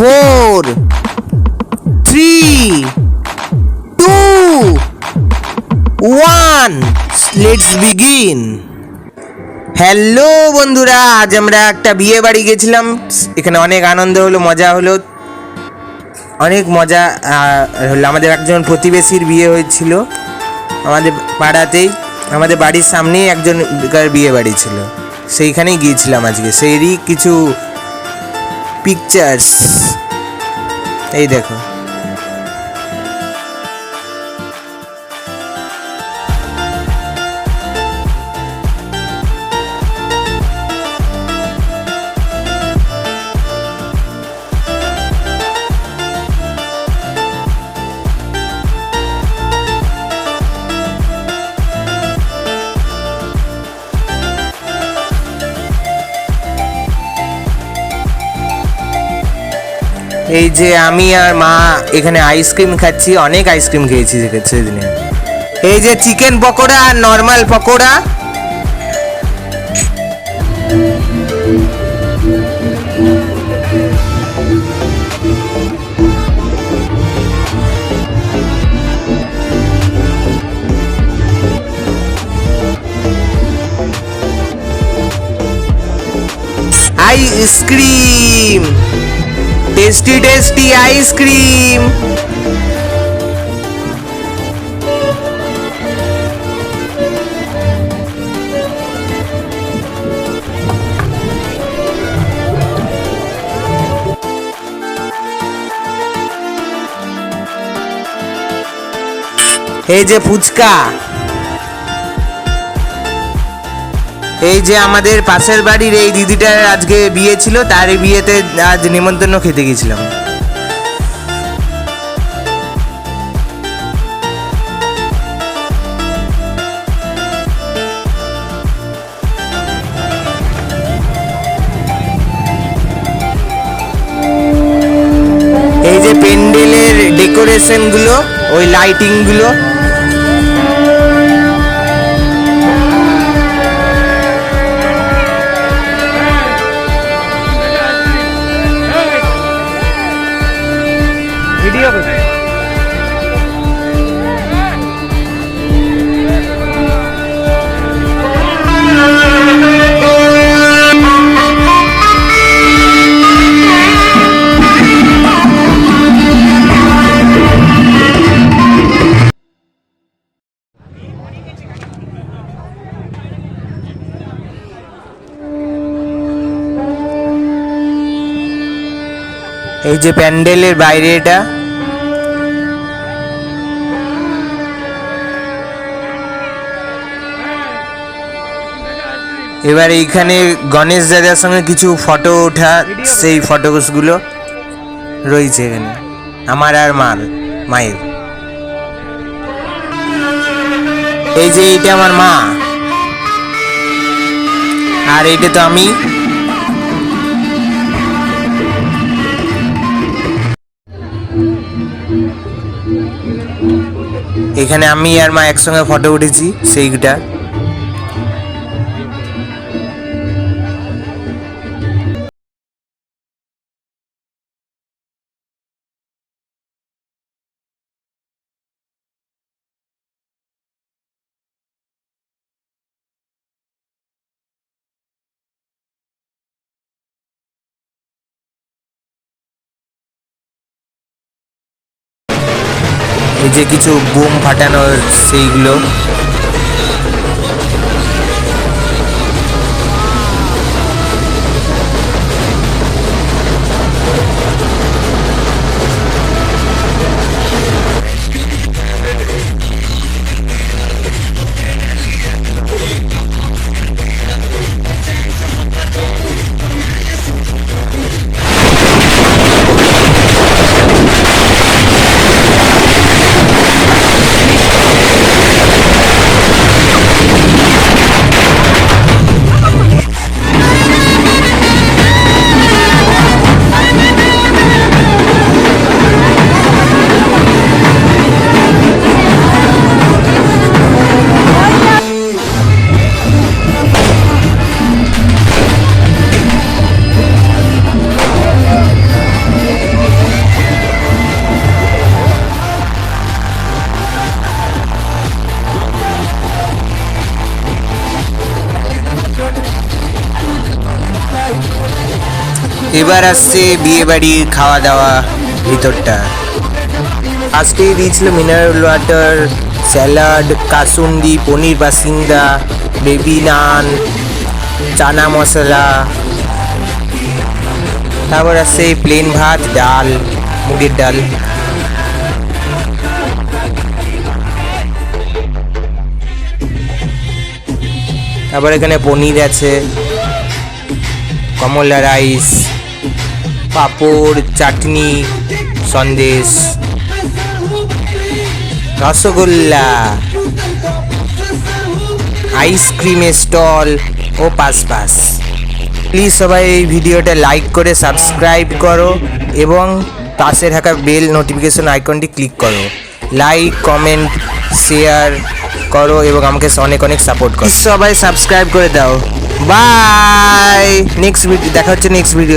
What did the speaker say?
4, 3, 2, 1, let's begin. Hello বন্ধুরা, আজ আমরা একটা বিয়ে বাড়ি গেছিলাম। এখানে অনেক আনন্দ হলো, মজা হলো, অনেক মজা হলো। আমাদের একজন প্রতিবেশীর বিয়ে হয়েছিল আমাদের পাড়াতেই, আমাদের বাড়ির সামনেই একজন বিয়ে বাড়ি ছিল, সেইখানেই গিয়েছিলাম আজকে। সেইরই কিছু পিকচার্স এই দেখো। এই যে আমি আর মা এখানে আইসক্রিম খাচ্ছি, অনেক আইসক্রিম খেয়েছি সেদিনে। এই যে চিকেন পকোড়া আর normal pakora. Ice cream, tasty tasty ice cream. এই যে ফুচকা। এই যে আমাদের পাশের বাড়ির এই দিদিটার আজকে বিয়ে ছিল, তার বিয়েতে আজ নিমন্ত্রণ খেতে গেছিলাম। এই যে প্যান্ডেলের ডেকোরেশন গুলো, ওই লাইটিং গুলো। এই যে প্যান্ডেলের বাইরে এটা। এবার এইখানে গণেশ দাদার সঙ্গে কিছু ফটো ওঠা, সেই ফটোগুলো রয়েছে এখানে আমার আর মায়ের। এই যে এইটা আমার মা, আর এইটা তো আমি। এখানে আমি আর মা একসঙ্গে ফটো উঠেছি সেইটা। এই যে কিছু বোম ফাটানোর সেইগুলো। এবার আসছে বিয়ে বাড়ির খাওয়া দাওয়া ভিতরটা। আজকেই দিয়েছিল মিনারেল ওয়াটার, স্যালাড, কাসুন্দি, পনির বাসিন্দা, বেবি নান, চানা মশলা, তারপর আসছে প্লেন ভাত, ডাল, মুগের ডাল। তারপর এখানে পনির আছে, কমলা রাইস, পাঁপড়, চাটনি, সন্দেশ, রসগোল্লা, আইসক্রিমের স্টল ও পাস। প্লিজ সবাই এই ভিডিওটা লাইক করে সাবস্ক্রাইব করো এবং পাশে থাকা বেল নোটিফিকেশন আইকনটি ক্লিক করো। লাইক, কমেন্ট, শেয়ার করো এবং আমাকে অনেক অনেক সাপোর্ট করো। সবাই সাবস্ক্রাইব করে দাও। বাই। নেক্সট ভিডিও দেখা হচ্ছে নেক্সট ভিডিও।